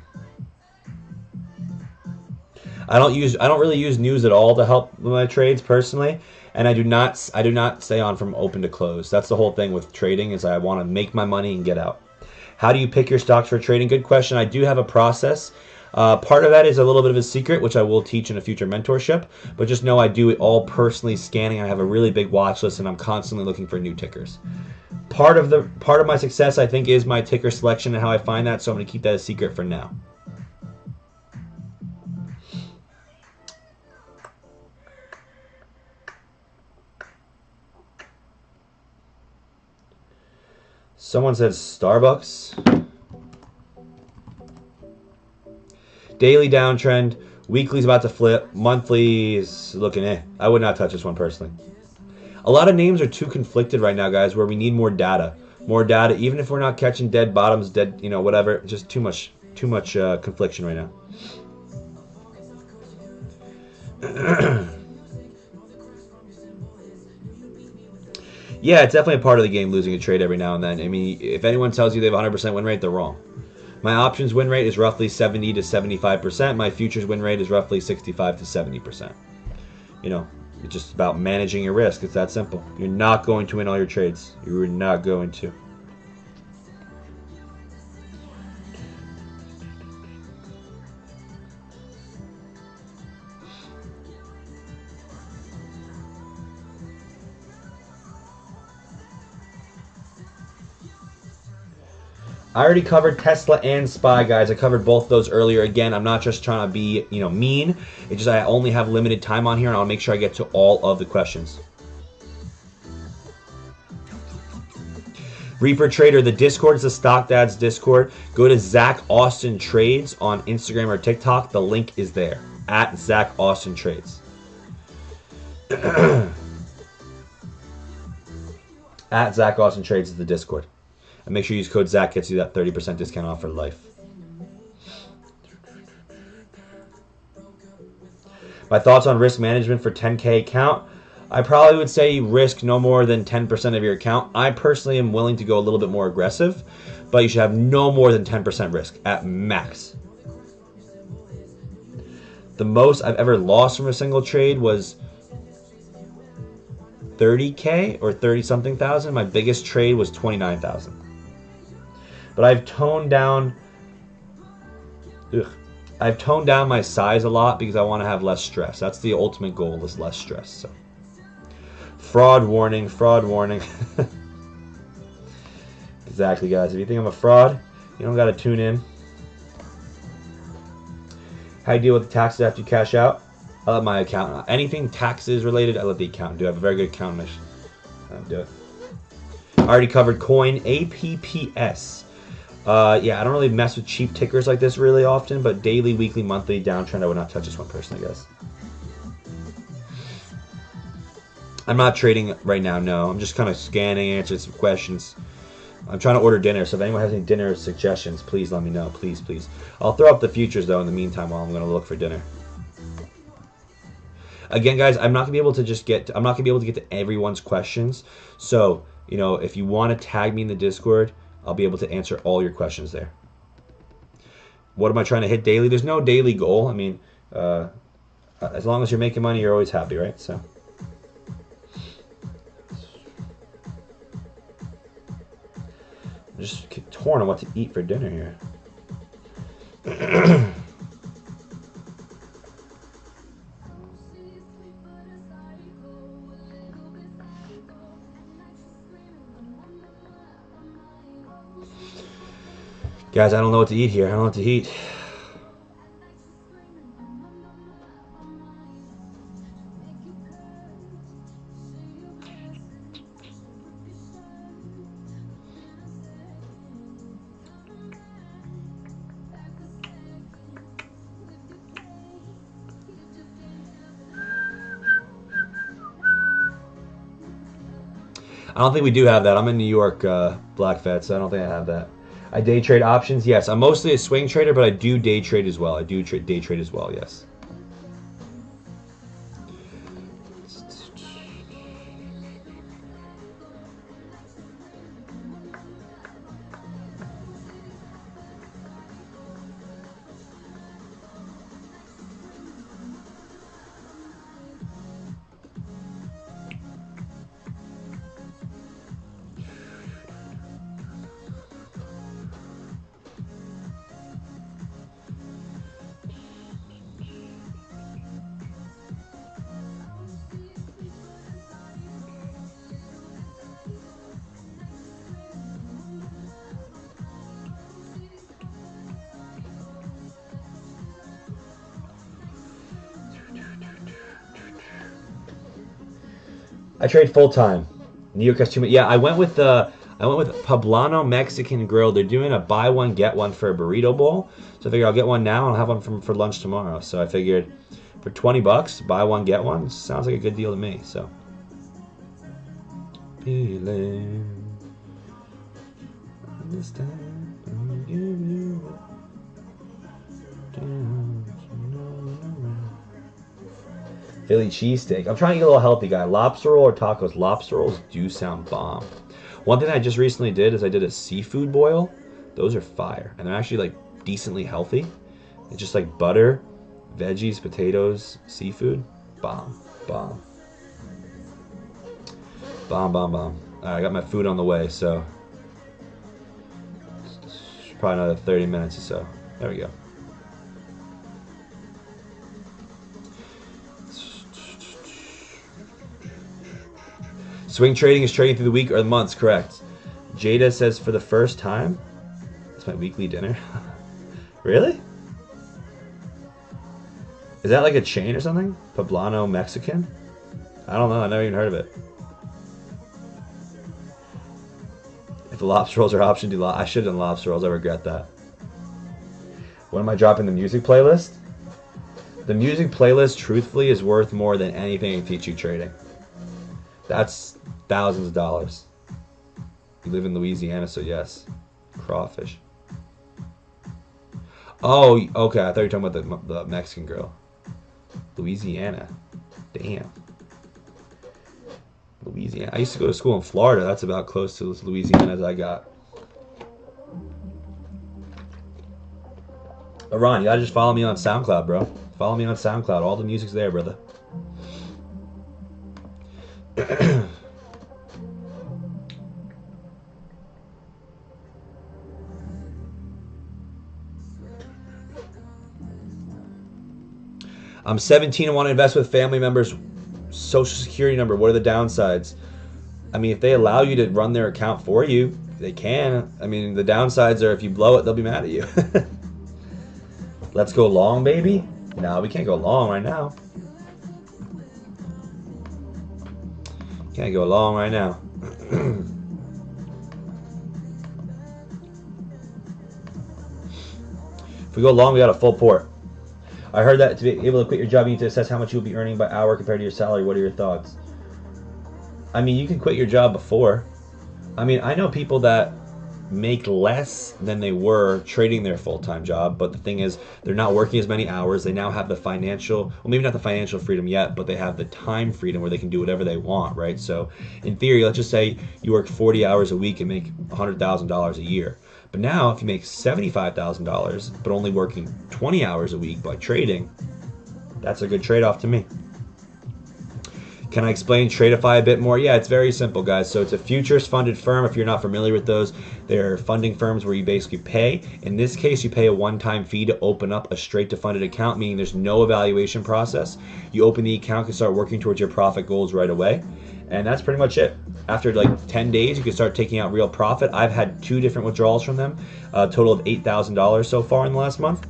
I don't really use news at all to help with my trades personally, and I do not stay on from open to close. That's the whole thing with trading, is I want to make my money and get out. How do you pick your stocks for trading? Good question. I do have a process. Part of that is a little bit of a secret, which I will teach in a future mentorship, but just know I do it all personally scanning. I have a really big watch list, and I'm constantly looking for new tickers. Part of my success, I think, is my ticker selection and how I find that, so I'm going to keep that a secret for now. Someone said Starbucks. Daily downtrend. Weekly's about to flip. Monthly's looking I would not touch this one personally. A lot of names are too conflicted right now, guys, where we need more data. More data, even if we're not catching dead bottoms, dead, you know, whatever. Just too much confliction right now. Yeah, it's definitely a part of the game, losing a trade every now and then. I mean, if anyone tells you they have 100% win rate, they're wrong. My options win rate is roughly 70 to 75%. My futures win rate is roughly 65 to 70%. You know, it's just about managing your risk. It's that simple. You're not going to win all your trades. You're not going to. I already covered Tesla and SPY, guys. I covered both those earlier. Again, I'm not just trying to be, you know, mean. It's just I only have limited time on here, and I'll make sure I get to all of the questions. Reaper Trader, the Discord is the Stock Dads Discord. Go to Zach Austin Trades on Instagram or TikTok. The link is there, at Zach Austin Trades. At Zach Austin Trades is the Discord. And make sure you use code Zach, gets you that 30% discount off for life. My thoughts on risk management for 10K account. I probably would say risk no more than 10% of your account. I personally am willing to go a little bit more aggressive, but you should have no more than 10% risk at max. The most I've ever lost from a single trade was 30K or 30-something thousand. My biggest trade was 29,000. But I've toned down my size a lot because I want to have less stress. That's the ultimate goal, is less stress. So fraud warning, fraud warning. Exactly, guys. If you think I'm a fraud, you don't got to tune in. How do you deal with the taxes after you cash out? I let my accountant. Anything taxes related, I let the accountant do. I have a very good accountant. Do it. I already covered coin APPS. Yeah, I don't really mess with cheap tickers like this really often, but daily, weekly, monthly, downtrend, I would not touch this one personally, guys. I'm not trading right now, no. I'm just kind of scanning, answering some questions. I'm trying to order dinner, so if anyone has any dinner suggestions, please let me know. Please, please. I'll throw up the futures, though, in the meantime while I'm going to look for dinner. Again, guys, I'm not going to be able to just get to, I'm not going to be able to get to everyone's questions. So, you know, if you want to tag me in the Discord, I'll be able to answer all your questions there. What am I trying to hit daily? There's no daily goal. I mean, as long as you're making money, you're always happy, right? So. I'm just torn on what to eat for dinner here. Guys, I don't know what to eat here. I don't know what to eat. I don't think we do have that. I'm in New York, Black Fat, so I don't think I have that. I day trade options. Yes, I'm mostly a swing trader, but I do day trade as well. I do day trade as well, yes. I trade full time. New York has too many. Yeah, I went with Poblano Mexican Grill. They're doing a buy one get one for a burrito bowl. So I figured I'll get one now and I'll have one for lunch tomorrow. So I figured for 20 bucks, buy one get one. Sounds like a good deal to me. So. This time I'm gonna give you Philly cheesesteak. I'm trying to get a little healthy, guy. Lobster roll or tacos? Lobster rolls do sound bomb. One thing I just recently did is I did a seafood boil. Those are fire, and they're actually like decently healthy. It's just like butter, veggies, potatoes, seafood. Bomb, bomb, bomb, bomb, bomb. All right, I got my food on the way, so probably another 30 minutes or so. There we go. Swing trading is trading through the week or the months, correct. Jada says for the first time. That's my weekly dinner. Really? Is that like a chain or something? Poblano Mexican? I don't know, I never even heard of it. If the lobster rolls are option, I should have done lobster rolls, I regret that. When am I dropping the music playlist? The music playlist, truthfully, is worth more than anything in teach you trading. That's thousands of dollars. You live in Louisiana, so yes. Crawfish. Oh, okay. I thought you were talking about the Mexican girl. Louisiana. Damn. Louisiana. I used to go to school in Florida. That's about close to as Louisiana as I got. Ron, you gotta just follow me on SoundCloud, bro. Follow me on SoundCloud. All the music's there, brother. I'm 17 and want to invest with family members' social security number. What are the downsides? I mean, if they allow you to run their account for you, they can. I mean, the downsides are if you blow it, they'll be mad at you. Let's go long, baby. No, we can't go long right now. Can't go long right now. If we go long, we got a full port. I heard that to be able to quit your job, you need to assess how much you'll be earning by hour compared to your salary. What are your thoughts? I mean, you can quit your job before. I mean, I know people that make less than they were trading their full-time job, but the thing is, they're not working as many hours. They now have the financial, well, maybe not the financial freedom yet, but they have the time freedom where they can do whatever they want, right? So in theory, let's just say you work 40 hours a week and make $100,000 a year. But now, if you make $75,000, but only working 20 hours a week by trading, that's a good trade-off to me. Can I explain Tradeify a bit more? Yeah, it's very simple, guys. So it's a futures-funded firm. If you're not familiar with those, they're funding firms where you basically pay. In this case, you pay a one-time fee to open up a straight-to-funded account, meaning there's no evaluation process. You open the account, can start working towards your profit goals right away. And that's pretty much it. After like 10 days, you can start taking out real profit. I've had 2 different withdrawals from them, a total of $8,000 so far in the last month.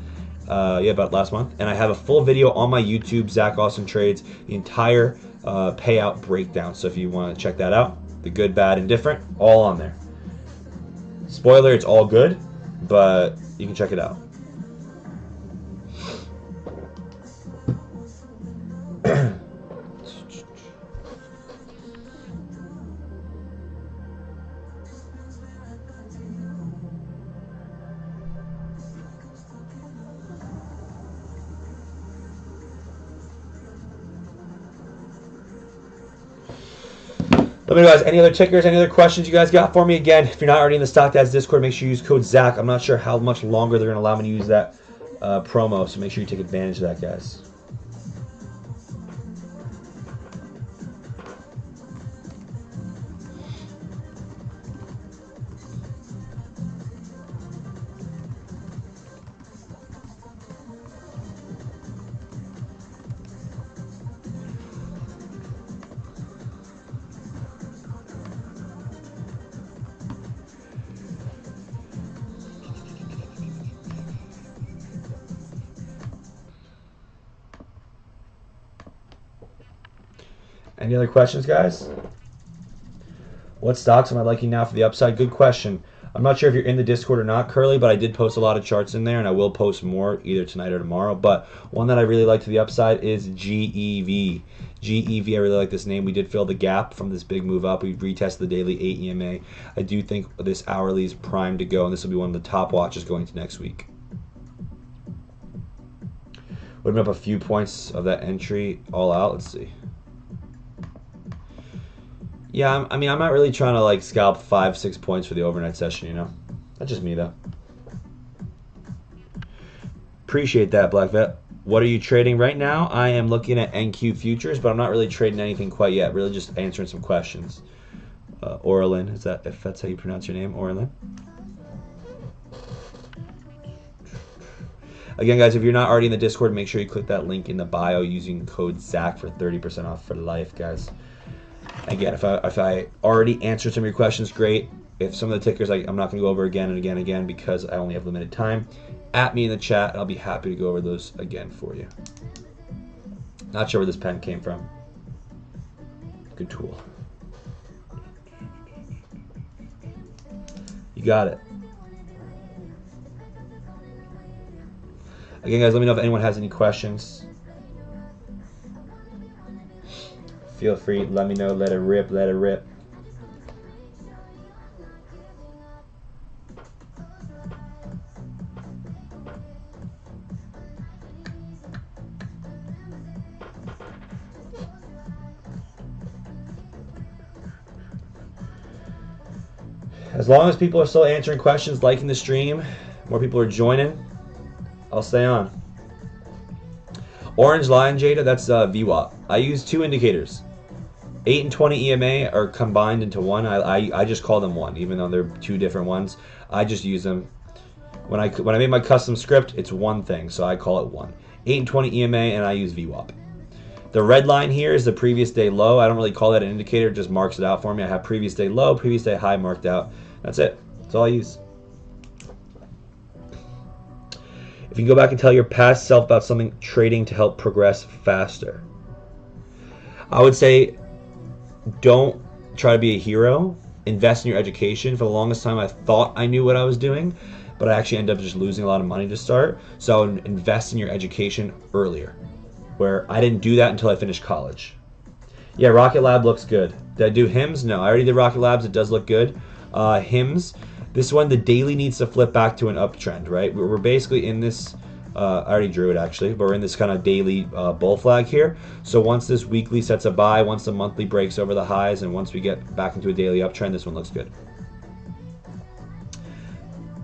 About last month. And I have a full video on my YouTube, Zach Austin Trades, the entire payout breakdown. So if you want to check that out, the good, bad, and different, all on there. Spoiler, it's all good, but you can check it out. Let me know, guys, any other tickers, any other questions you guys got for me? Again, if you're not already in the Stock Dads Discord, make sure you use code ZACH. I'm not sure how much longer they're going to allow me to use that promo, so make sure you take advantage of that, guys. Any other questions, guys? What stocks am I liking now for the upside? Good question. I'm not sure if you're in the Discord or not, Curly, but I did post a lot of charts in there, and I will post more either tonight or tomorrow. But one that I really like to the upside is GEV. GEV, I really like this name. We did fill the gap from this big move up. We retested the daily 8 EMA. I do think this hourly is primed to go, and this will be one of the top watches going into next week. Would have been up a few points of that entry all out. Let's see. Yeah, I mean, I'm not really trying to like scalp 5-6 points for the overnight session, you know? That's just me, though. Appreciate that, Black Vet. What are you trading right now? I am looking at NQ futures, but I'm not really trading anything quite yet. Really just answering some questions. Orlin, is that, if that's how you pronounce your name, Orlin? Again, guys, if you're not already in the Discord, make sure you click that link in the bio using code ZACH for 30% off for life, guys. Again, if I already answered some of your questions, great. If some of the tickers I'm not going to go over again and again and again because I only have limited time, at me in the chat, and I'll be happy to go over those again for you. Not sure where this pen came from. Good tool. You got it. Again, guys, let me know if anyone has any questions. Feel free, let me know, let it rip, let it rip. As long as people are still answering questions, liking the stream, more people are joining, I'll stay on. Orange Lion Jada, that's VWAP. I use 2 indicators. 8 and 20 EMA are combined into one. I just call them one, even though they're 2 different ones. I just use them. When I made my custom script, it's one thing, so I call it one. 8 and 20 EMA, and I use VWAP. The red line here is the previous day low. I don't really call that an indicator, it just marks it out for me. I have previous day low, previous day high marked out. That's it. That's all I use. If you can go back and tell your past self about something trading to help progress faster, I would say don't try to be a hero. Invest in your education. For the longest time, I thought I knew what I was doing, but I actually ended up just losing a lot of money to start. So invest in your education earlier, where I didn't do that until I finished college. Yeah, Rocket Lab looks good. Did I do HIMS? No, I already did Rocket Labs. It does look good. HIMS, this one, the daily needs to flip back to an uptrend, right? We're basically in this, I already drew it actually, but we're in this kind of daily bull flag here. So once this weekly sets a buy, once the monthly breaks over the highs, and once we get back into a daily uptrend, this one looks good.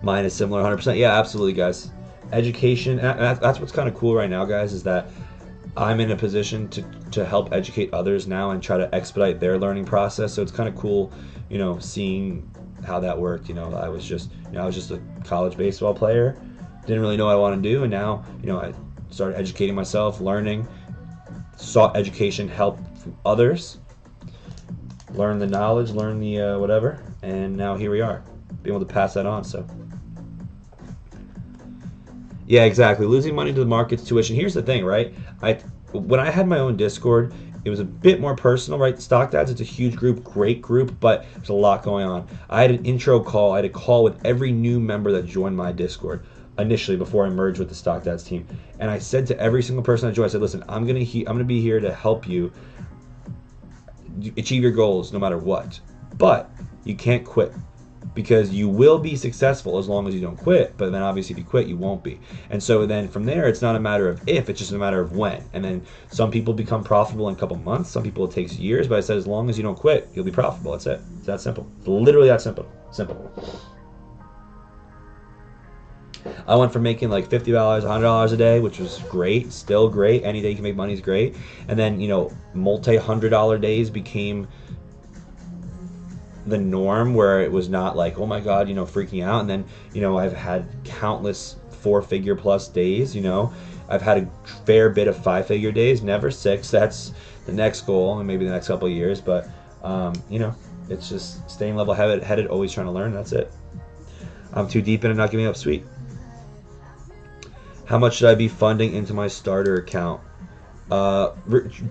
Mine is similar, 100%. Yeah, absolutely, guys. Education, that's what's kind of cool right now, guys, is that I'm in a position to help educate others now and try to expedite their learning process. So it's kind of cool, you know, seeing how that worked. You know, I was just a college baseball player, didn't really know what I want to do, and now, you know, I started educating myself, learning, sought education, help from others, learn the knowledge, learn the whatever, and now here we are, being able to pass that on. So yeah, exactly. Losing money to the market's tuition. Here's the thing, right? When I had my own Discord, it was a bit more personal, right? Stock Dads, it's a huge group, great group, but there's a lot going on. I had an intro call. I had a call with every new member that joined my Discord initially before I merged with the Stock Dads team. And I said to every single person I joined, I said, listen, I'm gonna be here to help you achieve your goals no matter what. But you can't quit, because you will be successful as long as you don't quit, but then obviously if you quit, you won't be. And so then from there, it's not a matter of if, it's just a matter of when. And then some people become profitable in a couple months, some people it takes years, but I said as long as you don't quit, you'll be profitable. That's it. It's that simple. It's literally that simple. I went from making like $50, $100 a day, which was great, still great. Any day you can make money is great. And then, you know, multi-$100 days became the norm, where it was not like, oh my god, you know, freaking out. And then, you know, I've had countless 4-figure plus days. You know, I've had a fair bit of 5-figure days, never 6. That's the next goal, and maybe the next couple of years. But you know, it's just staying level headed, always trying to learn. That's it. I'm too deep in and not giving up. Sweet. How much should I be funding into my starter account?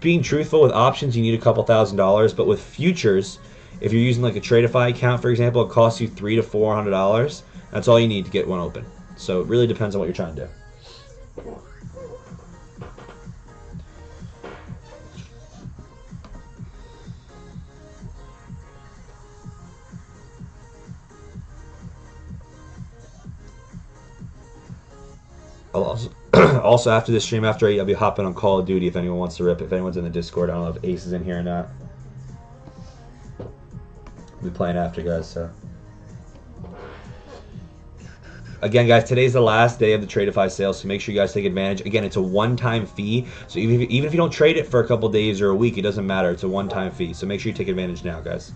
Being truthful, with options you need a couple $1,000s, but with futures, if you're using like a Tradeify account, for example, it costs you $300 to $400. That's all you need to get one open. So it really depends on what you're trying to do. I'll also, also after this stream, I'll be hopping on Call of Duty if anyone wants to rip. If anyone's in the Discord, I don't know if Ace is in here or not. We'll be playing after, guys. So again, guys, today's the last day of the Tradeify sale, so make sure you guys take advantage. Again, it's a one-time fee, so even if you don't trade it for a couple days or a week, it doesn't matter. It's a one-time fee, so make sure you take advantage now, guys.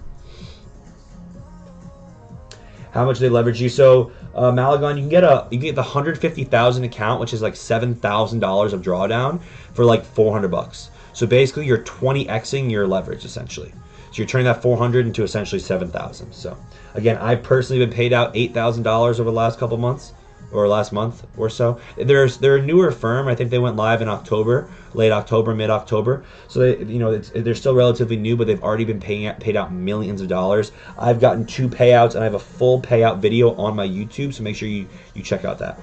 How much they leverage you? So Malagon, you can get the 150,000 account, which is like $7,000 of drawdown for like 400 bucks. So basically, you're 20xing your leverage essentially. So you're turning that 400 into essentially 7,000. So again, I've personally been paid out $8,000 over the last couple months, or last month or so. They're a newer firm. I think they went live in October, late October, mid-October. So they're still relatively new, but they've already been paid out millions of dollars. I've gotten 2 payouts, and I have a full payout video on my YouTube. So make sure you check out that.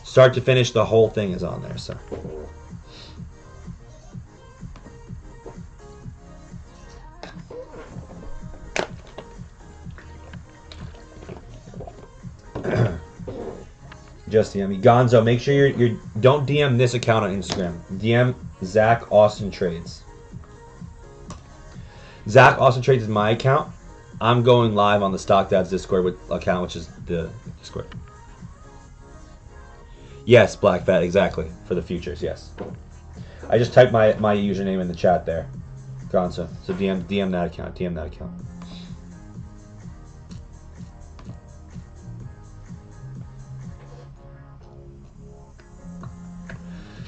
Start to finish, the whole thing is on there. So. Just DM me. Gonzo, make sure you don't DM this account on Instagram. DM Zach Austin Trades. Zach Austin Trades is my account. I'm going live on the Stock Dads Discord account, which is the Discord. Yes, Black Fat, exactly. For the futures, yes. I just typed my username in the chat there. Gonzo. So DM that account. DM that account.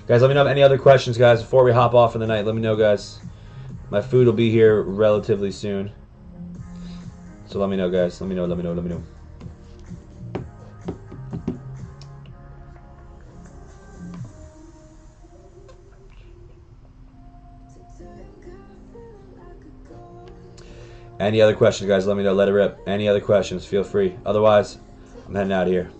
Guys, let me know if any other questions, guys, before we hop off for the night. Let me know, guys. My food will be here relatively soon. So let me know, guys. Let me know. Any other questions, guys? Let me know. Let it rip. Any other questions? Feel free. Otherwise, I'm heading out of here.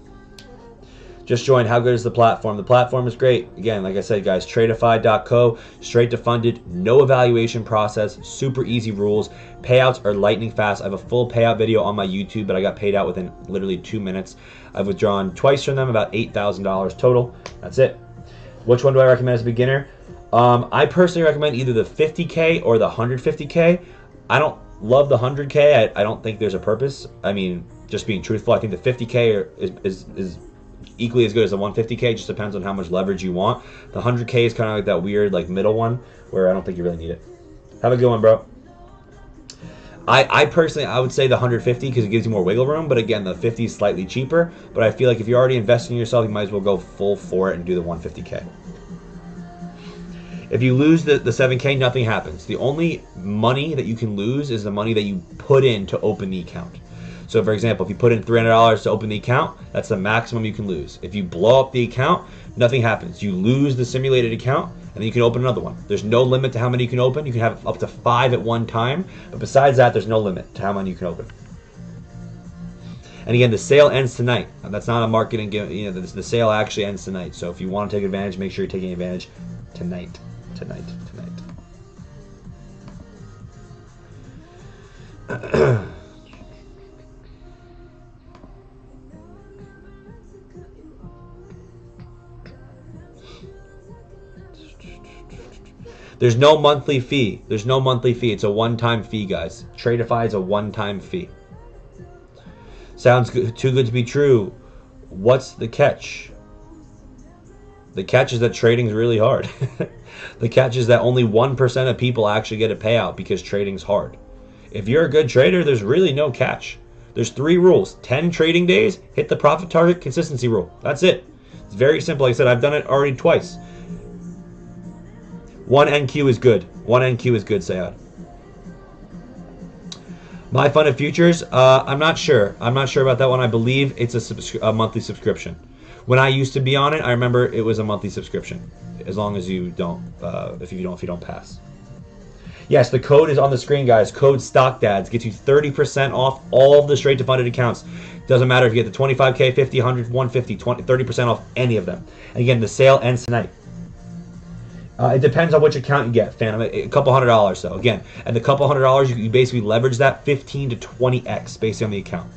Just joined. How good is the platform? The platform is great. Again, like I said, guys, Tradeify.co, straight to funded, no evaluation process, super easy rules. Payouts are lightning fast. I have a full payout video on my YouTube, but I got paid out within literally 2 minutes. I've withdrawn twice from them, about $8,000 total. That's it. Which one do I recommend as a beginner? I personally recommend either the 50K or the 150K. I don't love the 100K. I don't think there's a purpose. I mean, just being truthful, I think the 50K is equally as good as the 150K. Just depends on how much leverage you want. The 100K is kind of like that weird like middle one where I don't think you really need it. Have a good one, bro. I personally, I would say the 150 because it gives you more wiggle room, but again, the 50 is slightly cheaper. But I feel like if you're already investing in yourself, you might as well go full for it and do the 150K. If you lose the 7K, nothing happens. The only money that you can lose is the money that you put in to open the account. So for example, if you put in $300 to open the account, that's the maximum you can lose. If you blow up the account, nothing happens. You lose the simulated account, and then you can open another one. There's no limit to how many you can open. You can have up to 5 at one time, but besides that, there's no limit to how many you can open. And again, the sale ends tonight. That's not a marketing, the sale actually ends tonight. So if you want to take advantage, make sure you're taking advantage tonight. There's no monthly fee. There's no monthly fee. It's a one-time fee, guys. Tradeify is a one-time fee. Sounds good, too good to be true. What's the catch? The catch is that trading's really hard. The catch is that only 1% of people actually get a payout because trading's hard. If you're a good trader, there's really no catch. There's 3 rules. 10 trading days, hit the profit target consistency rule. That's it. It's very simple. Like I said, I've done it already twice. 1 NQ is good. 1 NQ is good, Sayad. My Fund of Futures, I'm not sure. I'm not sure about that one. I believe it's a monthly subscription. When I used to be on it, I remember it was a monthly subscription. As long as you don't, if you don't pass. Yes, the code is on the screen, guys. Code StockDads gets you 30% off all of the straight to funded accounts. Doesn't matter if you get the 25K, 50, 100, 150, 20, 30% off any of them. And again, the sale ends tonight. It depends on which account you get, Phantom. A couple $100 though. Again, and the couple $100 you basically leverage that 15 to 20x based on the account.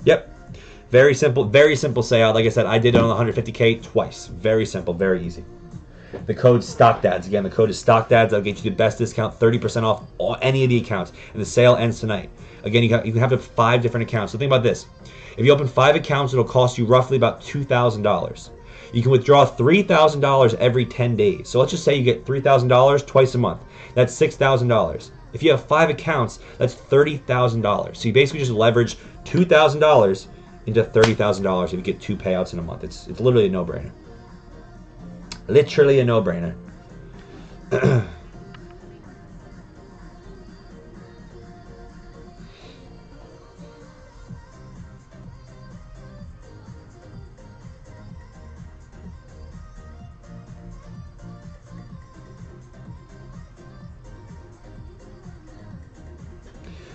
Yep. Very simple payout. Like I said, I did it on the 150K twice. Very simple, very easy. The code StockDads. Again, the code is StockDads. That'll get you the best discount, 30% off any of the accounts. And the sale ends tonight. Again, you can have up to 5 different accounts. So think about this. If you open 5 accounts, it'll cost you roughly about $2,000. You can withdraw $3,000 every 10 days. So let's just say you get $3,000 twice a month. That's $6,000. If you have 5 accounts, that's $30,000. So you basically just leverage $2,000 into $30,000 if you get 2 payouts in a month. It's literally a no-brainer. Literally a no-brainer.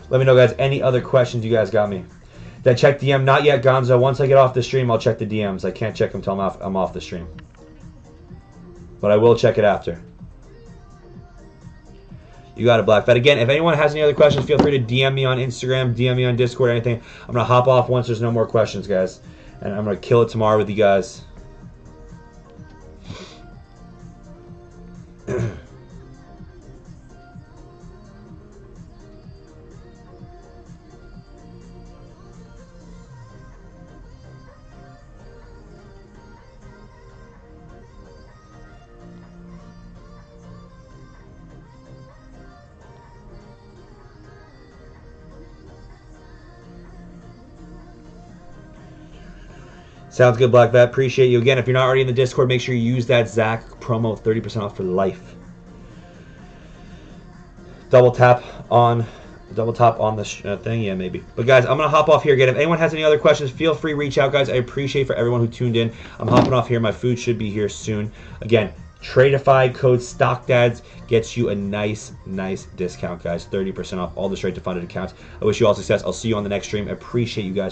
Let me know, guys, any other questions you guys got me. Did I check DM? Not yet, Gonzo. Once I get off the stream, I'll check the DMs. I can't check them until I'm off the stream. But I will check it after. You got it, Black Fat. Again, if anyone has any other questions, feel free to DM me on Instagram, DM me on Discord, anything. I'm going to hop off once there's no more questions, guys. And I'm going to kill it tomorrow with you guys. Sounds good, Black Vat. Appreciate you. Again, if you're not already in the Discord, make sure you use that Zach promo, 30% off for life. Double tap on the thing. Yeah, maybe. But, guys, I'm going to hop off here again. If anyone has any other questions, feel free to reach out, guys. I appreciate for everyone who tuned in. I'm hopping off here. My food should be here soon. Again, Tradeify code StockDads gets you a nice discount, guys. 30% off all the straight to funded accounts. I wish you all success. I'll see you on the next stream. I appreciate you guys.